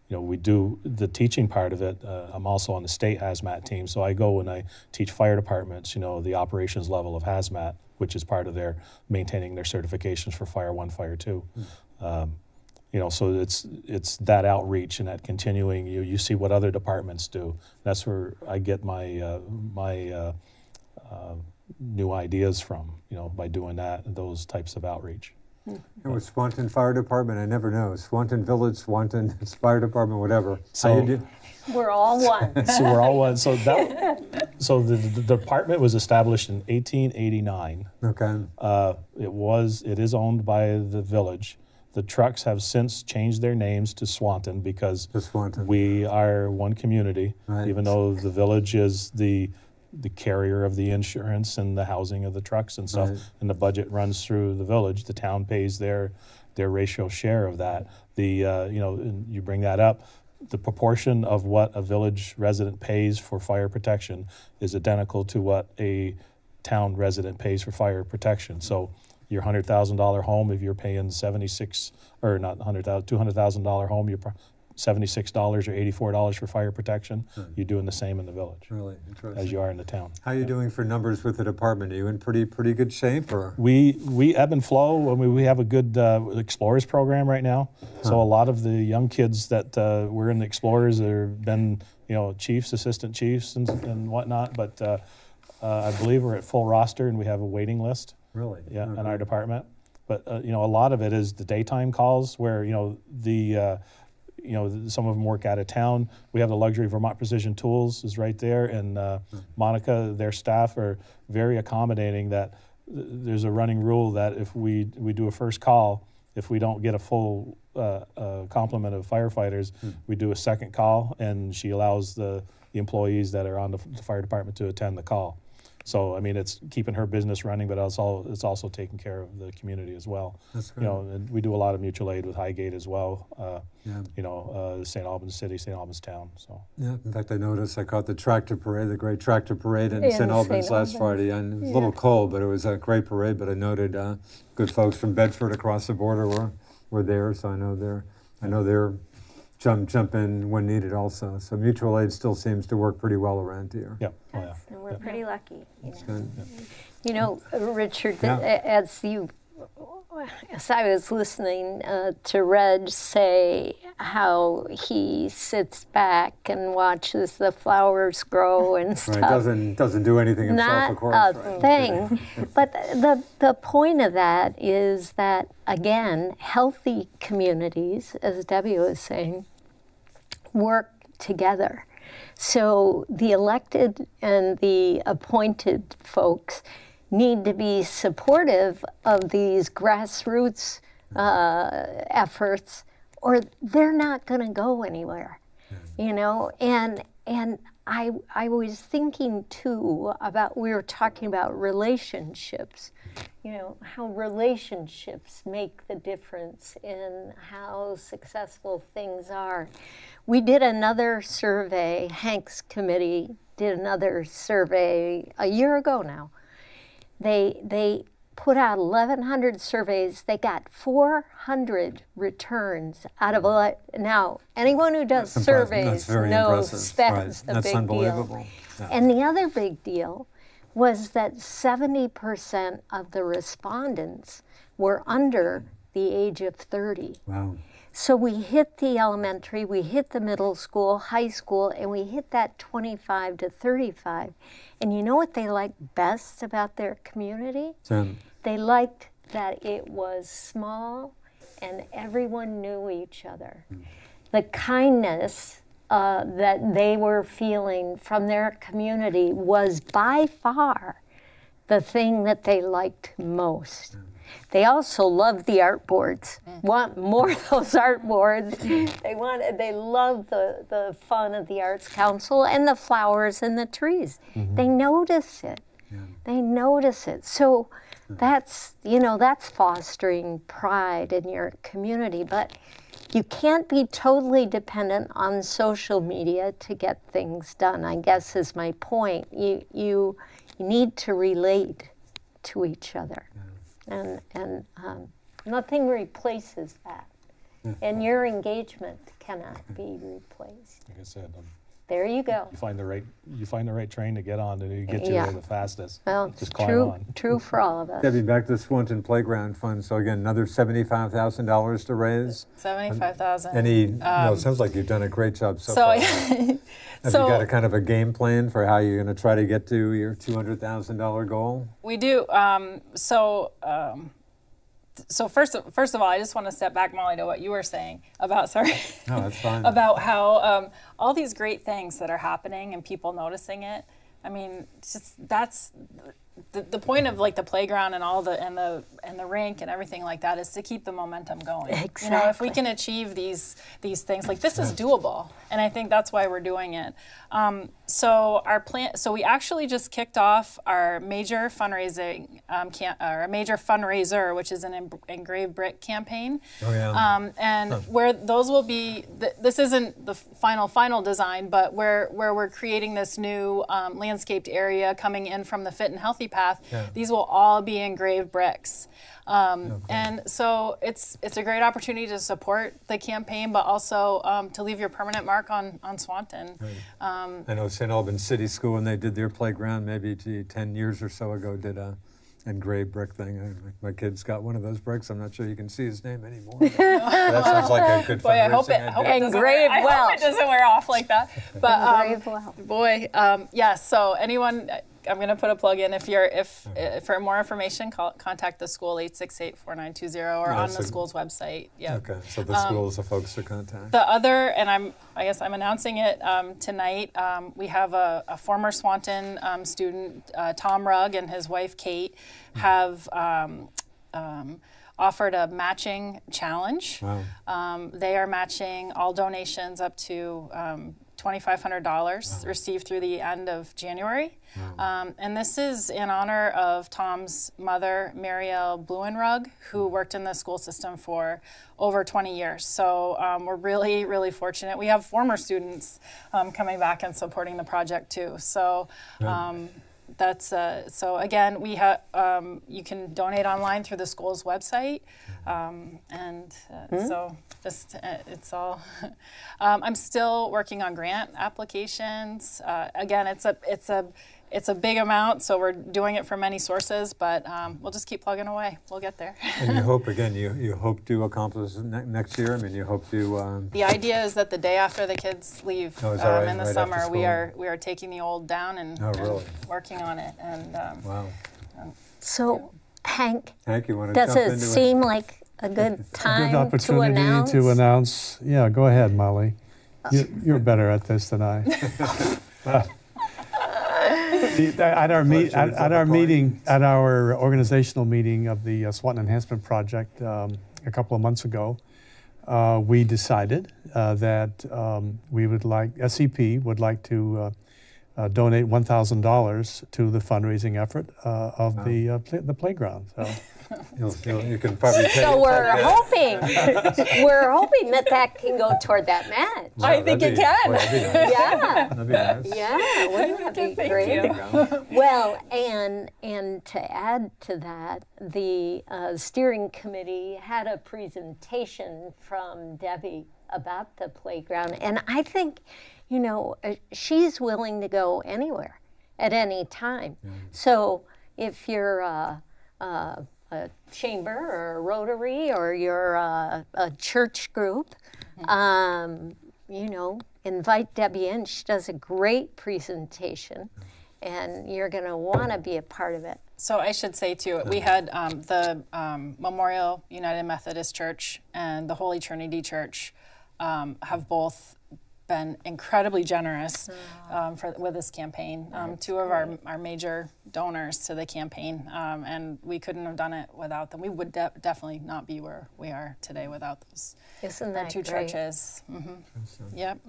we do the teaching part of it. I'm also on the state hazmat team, so I go and I teach fire departments, the operations level of hazmat, which is part of their maintaining their certifications for Fire 1, Fire 2. So it's that outreach and that continuing. You see what other departments do. That's where I get my new ideas from. By doing that, those types of outreach. And with Swanton Fire Department, I never know. Swanton Village, Swanton Fire Department, whatever. So how you do? We're all one. So we're all one. So the department was established in 1889. Okay. It is owned by the village. The trucks have since changed their names to Swanton because we are one community, right. Even though the village is the carrier of the insurance and the housing of the trucks and stuff, right. And the budget runs through the village. The town pays their ratio share of that. And you bring that up, the proportion of what a village resident pays for fire protection is identical to what a town resident pays for fire protection. So your $100,000 home, if you're paying $200,000 home, you're $76 or $84 for fire protection. You're doing the same in the village. Really interesting. As you are in the town. How are you doing for numbers with the department? Are you in pretty good shape, or? We ebb and flow. I mean, we have a good Explorers program right now. So a lot of the young kids that were in the Explorers have been, chiefs, assistant chiefs, and whatnot. But I believe we're at full roster, and we have a waiting list. Really? Yeah, in our department. But a lot of it is the daytime calls where some of them work out of town. We have the luxury of Vermont Precision Tools is right there, and Monica, their staff are very accommodating. That there's a running rule that if we do a first call, if we don't get a full complement of firefighters, we do a second call, and she allows the employees that are on the fire department to attend the call. So, I mean, it's keeping her business running, but it's also taking care of the community as well. That's good. And we do a lot of mutual aid with Highgate as well. St. Albans City, St. Albans Town. So. Yeah. In fact, I noticed I caught the tractor parade, the great tractor parade in St. Albans last Friday. And it was a little cold, but it was a great parade. But I noted good folks from Bedford across the border were there, so I know they're jump in when needed also. So mutual aid still seems to work pretty well around here. Yeah. Yes, and we're pretty lucky. Richard, as I was listening to Reg say how he sits back and watches the flowers grow and stuff. Right, doesn't do anything himself, of course. Not a thing. But the point of that is that, again, healthy communities, as Debbie was saying, work together. So the elected and the appointed folks need to be supportive of these grassroots efforts, or they're not going to go anywhere. And I was thinking too about, we were talking about relationships, how relationships make the difference in how successful things are. We did another survey, Hank's committee did another survey a year ago now. They put out 1,100 surveys. They got 400 returns out of a. Now, anyone who does surveys knows that's a big unbelievable. deal. Yeah. And the other big deal was that 70% of the respondents were under the age of 30. Wow. So we hit the elementary, we hit the middle school, high school, and we hit that 25 to 35. And you know what they liked best about their community? They liked that it was small and everyone knew each other. The kindness that they were feeling from their community was by far the thing that they liked most. They also love the art boards. Want more of those art boards. They love the fun of the Arts Council and the flowers and the trees. They notice it. They notice it. So that's fostering pride in your community. But you can't be totally dependent on social media to get things done, I guess is my point. You need to relate to each other. And nothing replaces that. And your engagement cannot be replaced. Like I said, there you go. you find the right train to get on, and you get you there the fastest. Well, just it's true for all of us. Debbie, back to the Swanton Playground Fund. So again, another $75,000 to raise. $75,000. Well, it sounds like you've done a great job so far. Have you got a kind of a game plan for how you're going to try to get to your $200,000 goal? We do. So first of all, I just want to step back, Molly, to what you were saying about, No, that's fine. about how all these great things that are happening and people noticing it. I mean, that's the point of like the playground and all and the rink and everything like that is to keep the momentum going. Exactly. You know, if we can achieve these things, like this is doable, and I think that's why we're doing it. So our plan. So we actually just kicked off our major fundraising our major fundraiser, which is an engraved brick campaign. Oh yeah. And where those will be. This isn't the final design, but where we're creating this new landscaped area coming in from the Fit and Healthy path. Yeah. These will all be engraved bricks. And so it's a great opportunity to support the campaign, but also to leave your permanent mark on Swanton. Right. I know St. Albans City School, when they did their playground maybe 10 years or so ago, did a engraved brick thing. My kid's got one of those bricks. I'm not sure you can see his name anymore. That sounds like a good Boy, I hope fundraising idea. Engraved I hope it doesn't wear off like that. But Engraved well. boy, yeah. So anyone. I'm going to put a plug in. If for more information, contact the school 868-4920 or on the school's website. Yeah. Okay, so the school is the folks to contact. The other, and I guess I'm announcing it tonight. We have a former Swanton student, Tom Rugg, and his wife Kate have offered a matching challenge. Wow. They are matching all donations up to $2,500 received through the end of January. And this is in honor of Tom's mother, Marielle Bluenrug, who worked in the school system for over 20 years. So we're really, really fortunate. We have former students coming back and supporting the project too. So that's so again, we have you can donate online through the school's website, so just it's all. I'm still working on grant applications. Again, it's a big amount, so we're doing it from many sources, but we'll just keep plugging away. We'll get there. And you hope, again, you hope to accomplish it next year? I mean, you hope to... The idea is that the day after the kids leave Oh, is that right? in the Right summer, after we are taking the old down and, Oh, really? and working on it. And Wow. So, Hank, You want to does jump it into seem like a good Good time opportunity to announce. Yeah, go ahead, Molly. You're better at this than I. At our organizational meeting of the Swanton Enhancement Project a couple of months ago, we decided that SEP would like to donate $1,000 to the fundraising effort of the playground. So. You can probably pay. So we're hoping that can go toward that match. Wow, I think it can. Boy, that'd be nice. Yeah. That'd be nice. Yeah, wouldn't that be Thank great? you. Well, and to add to that, the steering committee had a presentation from Debbie about the playground, and I think, she's willing to go anywhere at any time. So if you're a chamber or a Rotary or you're a church group, invite Debbie in. She does a great presentation, and you're going to want to be a part of it. So I should say too, we had the Memorial United Methodist Church and the Holy Trinity Church have both been incredibly generous with this campaign. Two of our major donors to the campaign, and we couldn't have done it without them. We would definitely not be where we are today without those Isn't that two great? churches. Yep.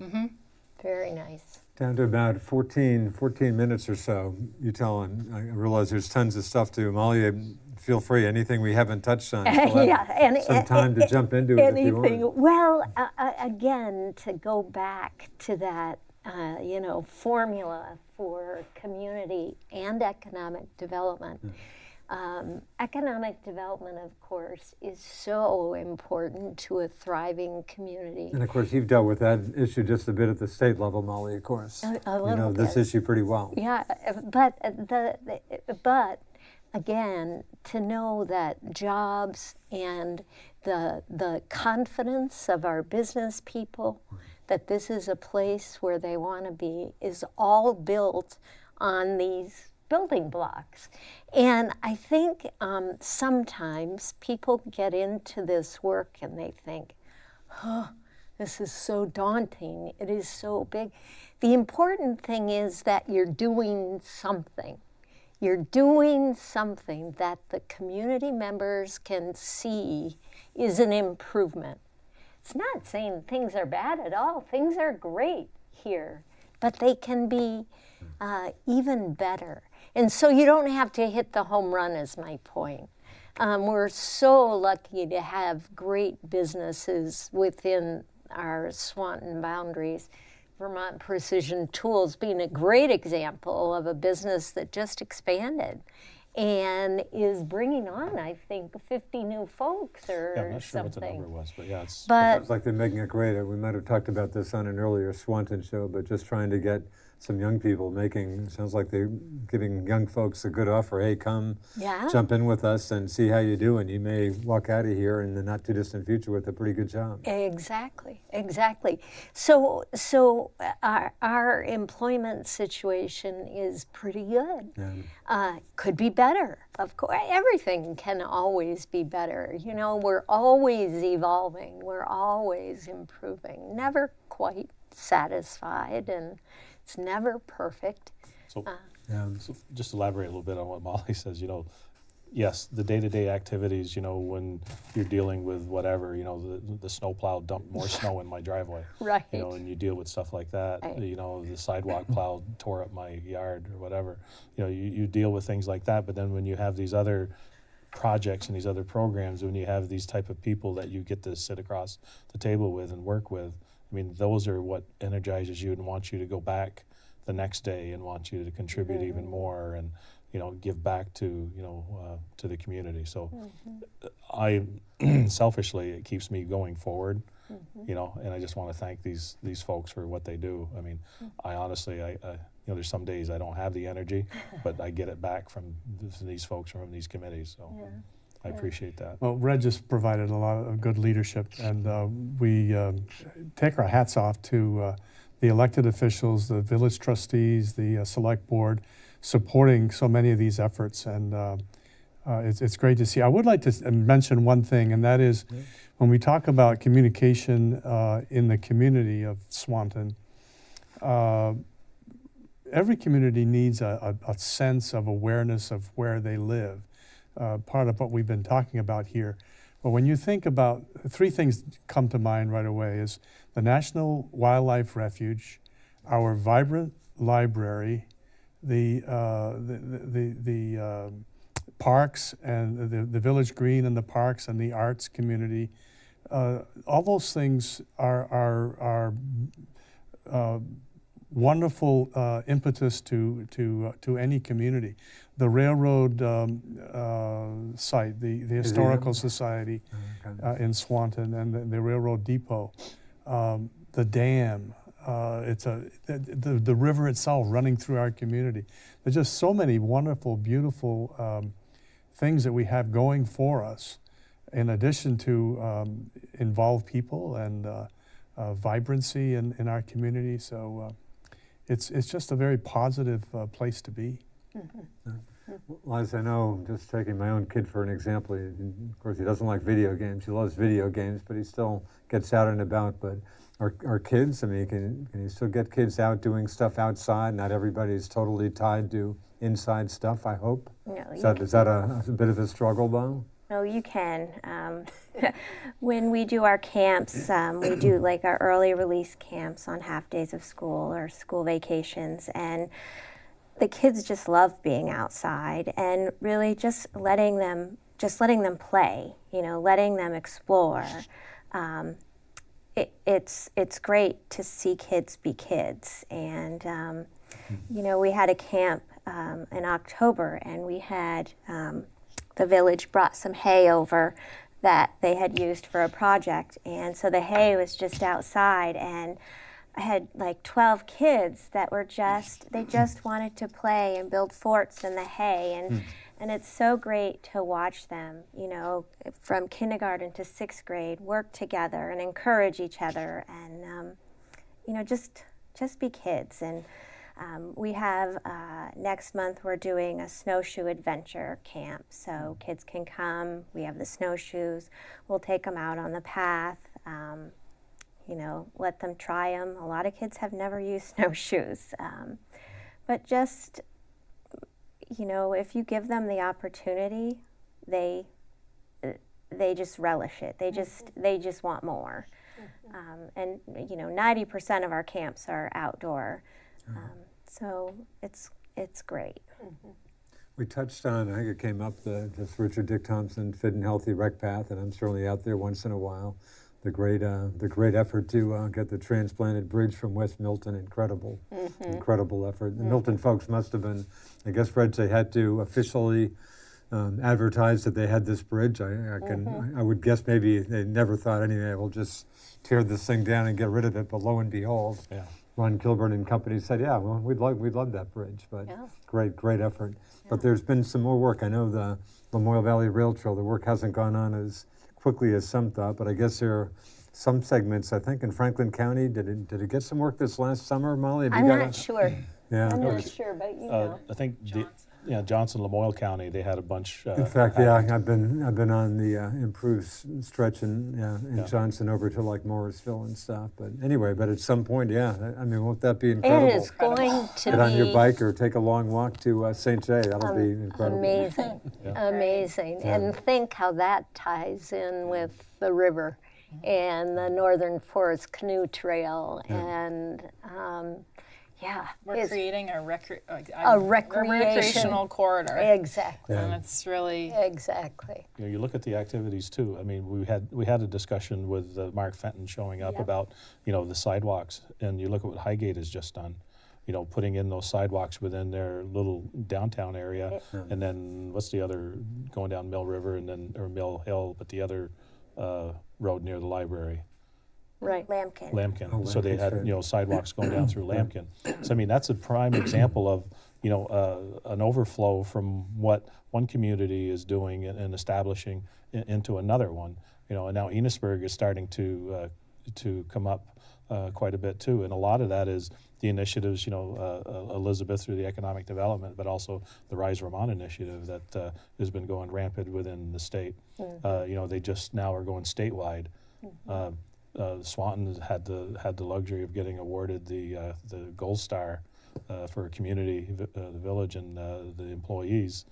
Very nice. Down to about 14 minutes or so. You tell, and I realize there's tons of stuff to. Molly, feel free. Anything we haven't touched on. Some time to jump into it if you want. Well, again, to go back to that, formula for community and economic development. Economic development, of course, is so important to a thriving community. And of course, you've dealt with that issue just a bit at the state level, Molly, of course. A little bit. This issue pretty well. Yeah, but again, to know that jobs and the confidence of our business people, that this is a place where they want to be, is all built on these building blocks. And I think sometimes people get into this work and they think, this is so daunting, it is so big. The important thing is that you're doing something. You're doing something that the community members can see is an improvement. It's not saying things are bad at all. Things are great here, but they can be even better. And so you don't have to hit the home run, is my point. We're so lucky to have great businesses within our Swanton boundaries. Vermont Precision Tools being a great example of a business that just expanded and is bringing on, I think, 50 new folks or I'm not sure something. what the number was, but yeah, it's. Sounds like they're making it great. We might have talked about this on an earlier Swanton show, but just trying to get some young people sounds like they're giving young folks a good offer. Hey, come jump in with us and see how you do, and you may walk out of here in the not too distant future with a pretty good job. Exactly. So our employment situation is pretty good. Could be better. Of course, everything can always be better. We're always evolving. We're always improving. Never quite satisfied, and it's never perfect. So just elaborate a little bit on what Molly says. Yes, the day-to-day activities, when you're dealing with whatever, the snowplow dumped more snow in my driveway. Right. And you deal with stuff like that. Right. The sidewalk plow tore up my yard or whatever. You deal with things like that, but then when you have these other projects and these other programs, when you have these type of people that you get to sit across the table with and work with, those are what energizes you and wants you to go back the next day and wants you to contribute even more and give back to to the community. So I selfishly, it keeps me going forward. And I just want to thank these folks for what they do. I honestly, I there's some days I don't have the energy, but I get it back from these folks from these committees. So. I appreciate that. Well, Red just provided a lot of good leadership, and we take our hats off to the elected officials, the village trustees, the select board, supporting so many of these efforts, and it's great to see. I would like to mention one thing, and that is when we talk about communication in the community of Swanton, every community needs a sense of awareness of where they live. Part of what we've been talking about here. But when you think about, three things come to mind right away is the National Wildlife Refuge, our vibrant library, the parks and the village green and the parks and the arts community, all those things are wonderful impetus to any community. The railroad site, the Historical Society in Swanton, and the railroad depot, the dam, the river itself running through our community. There's just so many wonderful, beautiful things that we have going for us, in addition to involved people and vibrancy in our community. So it's just a very positive place to be. Well, as I know, just taking my own kid for an example, of course he doesn't like video games. He loves video games, but he still gets out and about. But our kids, I mean, can you still get kids out doing stuff outside? Not everybody's totally tied to inside stuff, I hope. No, is that a bit of a struggle, though? No, you can. When we do our camps, we do like our early release camps on half days of school or school vacations, and the kids just love being outside and really just letting them play, letting them explore. It's great to see kids be kids. And, we had a camp in October, and we had the village brought some hay over that they had used for a project. And so the hay was just outside, and I had like 12 kids that were they just wanted to play and build forts in the hay. And it's so great to watch them, from kindergarten to 6th grade, work together and encourage each other and, just be kids. And we have, next month we're doing a snowshoe adventure camp. So kids can come, we have the snowshoes, we'll take them out on the path. Let them try them. A lot of kids have never used snowshoes. But just, if you give them the opportunity, they just relish it. They just want more. And 90% of our camps are outdoor. So it's great. We touched on, I think it came up, just Richard Dick Thompson Fit and Healthy Rec Path, and I'm certainly out there once in a while. The great effort to get the transplanted bridge from West Milton, incredible effort. The Milton folks must have been, I guess, Fred, they had to officially advertise that they had this bridge. I would guess maybe they never thought, anyway, we'll just tear this thing down and get rid of it. But lo and behold, Ron Kilburn and company said, yeah, well, we'd love that bridge. But great effort. Yeah. But there's been some more work. I know the Lamoille Valley Rail Trail, the work hasn't gone on as quickly as some thought, but I guess there are some segments, I think, in Franklin County. Did it get some work this last summer, Molly? I'm not sure. Yeah. I'm not sure, but I think Johnson, Lamoille County, they had a bunch. In fact, I've been on the improved stretch in Johnson over to like Morrisville and stuff. But anyway, at some point, I mean, won't that be incredible? It is going to Get on your bike or take a long walk to St. Jay. That'll be incredible. Amazing, amazing. Yeah. And think how that ties in with the river and the Northern Forest Canoe Trail and. We're creating a recreational corridor. Exactly. And it's really... Exactly. You look at the activities too. I mean, we had a discussion with Mark Fenton showing up about, the sidewalks. And you look at what Highgate has just done, putting in those sidewalks within their little downtown area. And then what's the other, going down Mill River or Mill Hill, but the other road near the library. Right. Lambkin. Oh, so they had, sidewalks going down through Lambkin. So, I mean, that's a prime example of, an overflow from what one community is doing and establishing into another one. And now Enosburg is starting to come up quite a bit too. And a lot of that is the initiatives, Elizabeth through the economic development, but also the Rise Vermont initiative that has been going rampant within the state. They just now are going statewide. Swanton had the luxury of getting awarded the Gold Star for community, the village, and the employees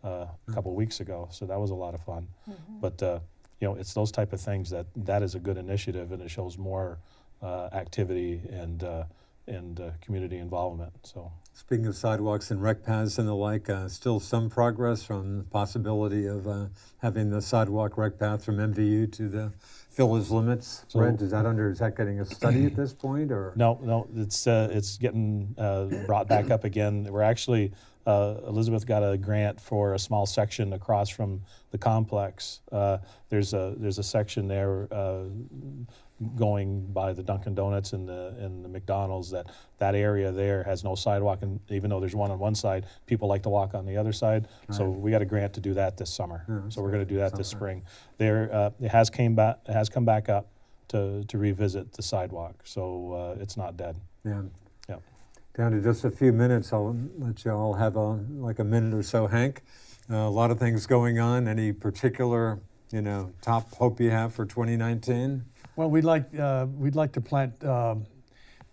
a couple weeks ago. So that was a lot of fun. But it's those type of things that is a good initiative, and it shows more activity and community involvement. So. Speaking of sidewalks and rec paths and the like, still some progress on the possibility of having the sidewalk rec path from MVU to the village limits. So, Red, is that getting a study at this point, or? No, it's getting brought back up again. We're actually Elizabeth got a grant for a small section across from the complex. There's a section there going by the Dunkin' Donuts and the McDonald's. That area there has no sidewalk, and even though there's one on one side, people like to walk on the other side. Right. So we got a grant to do that this summer. Yeah, so we're going to do that this spring. There, it has come back up to revisit the sidewalk. So it's not dead. Yeah. Yeah. Down to just a few minutes. I'll let you all have a minute or so. Hank, a lot of things going on. Any particular top hope you have for 2019? Well, we'd like to plant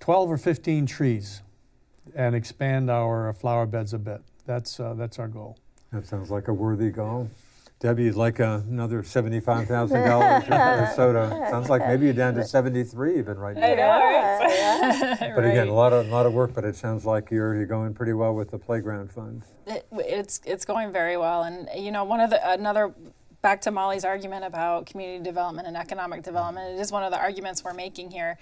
12 or 15 trees and expand our flower beds a bit. That's our goal. That sounds like a worthy goal. Debbie, you'd like another $75,000 in Minnesota. Sounds like maybe you're down to 73 even right now. I know, right? But again, a lot of work. But it sounds like you're going pretty well with the playground fund. It's going very well, and another. Back to Molly's argument about community development and economic development, it is one of the arguments we're making here.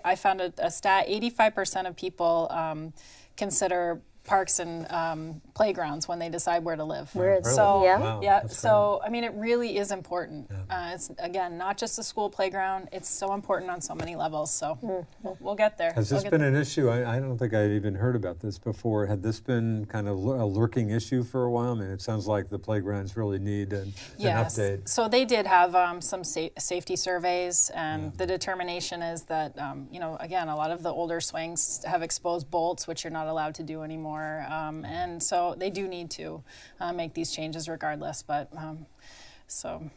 I found a stat, 85% of people consider parks and playgrounds when they decide where to live. Really? So, Wow. yeah. So, I mean, it really is important. Yeah. It's, again, not just a school playground. It's so important on so many levels. So we'll get there. Has this been an issue? I don't think I'd even heard about this before. Had this been kind of a lurking issue for a while? I mean, it sounds like the playgrounds really need an update. So they did have some safety surveys, and the determination is that, again, a lot of the older swings have exposed bolts, which you're not allowed to do anymore. And so they do need to make these changes regardless. But so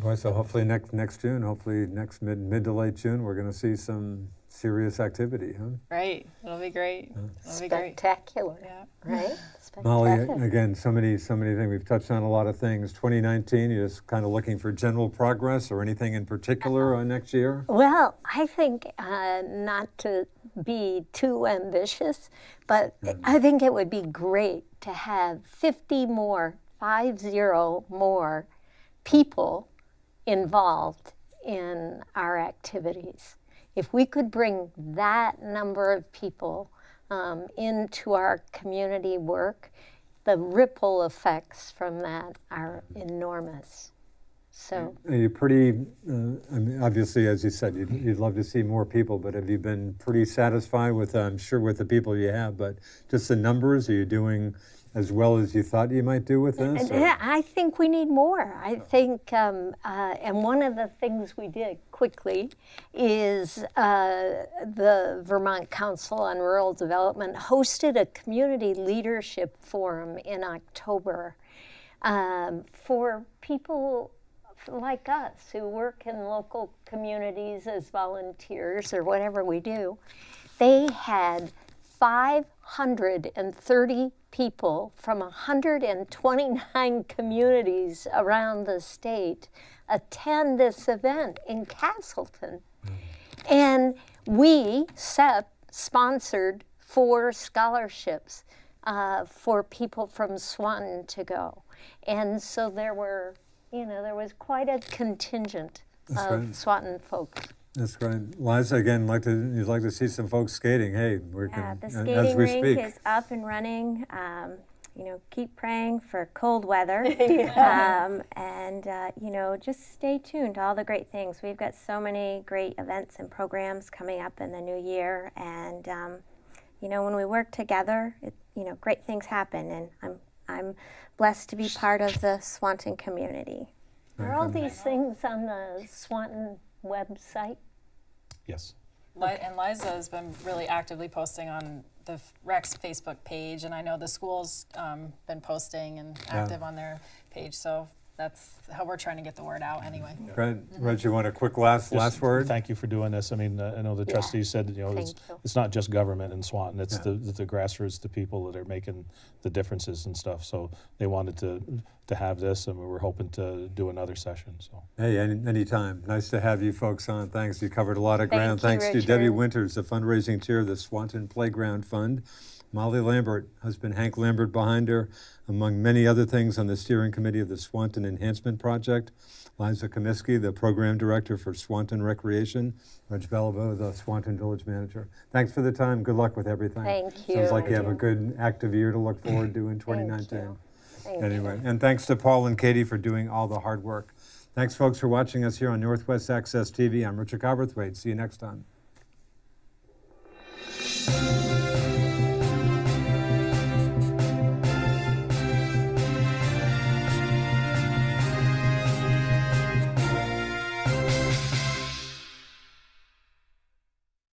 hopefully next June, hopefully next mid to late June, we're going to see some serious activity, huh? Right. It'll be great. It'll be great. Spectacular. Yeah. Right. Molly, again, so many things. We've touched on a lot of things. 2019, you're just kind of looking for general progress or anything in particular on next year? Well, I think not to be too ambitious, but I think it would be great to have 50 more people involved in our activities. If we could bring that number of people into our community work, the ripple effects from that are enormous. So, are you pretty, I mean, obviously, as you said, you'd love to see more people, but have you been pretty satisfied with, I'm sure, with the people you have, but just the numbers? Are you doing as well as you thought you might do with this? I think we need more. I think, and one of the things we did quickly is the Vermont Council on Rural Development hosted a community leadership forum in October for people like us who work in local communities as volunteers or whatever we do. They had 530 people from 129 communities around the state attend this event in Castleton. And we, SEP, sponsored 4 scholarships for people from Swanton to go. And so there was quite a contingent of Swanton folks. That's great. Liza, again, you'd like to see some folks skating. Hey, the skating rink is up and running. Keep praying for cold weather. And just stay tuned to all the great things. We've got so many great events and programs coming up in the new year. And, when we work together, great things happen. And I'm blessed to be part of the Swanton community. Are all these things on the Swanton website? Yes. And Liza has been really actively posting on the REC's Facebook page, and I know the school's been posting and active on their page. So that's how we're trying to get the word out anyway. Great. Reg, you want a quick last word? Thank you for doing this. I mean, I know the trustees said, it's not just government in Swanton, it's the grassroots, the people that are making the differences and stuff. So they wanted to have this, and we were hoping to do another session. So hey, anytime. Nice to have you folks on. Thanks. You covered a lot of ground. Thanks Richard. to Debbie Winters, the fundraising chair of the Swanton Playground Fund. Molly Lambert, husband Hank Lambert behind her, among many other things on the steering committee of the Swanton Enhancement Project. Liza Comiskey, the program director for Swanton Recreation. Reg Bellavo, the Swanton Village manager. Thanks for the time. Good luck with everything. Thank you. Sounds like you have a good active year to look forward to in 2019. Anyway, and thanks to Paul and Katie for doing all the hard work. Thanks, folks, for watching us here on Northwest Access TV. I'm Richard Cowperthwait. See you next time.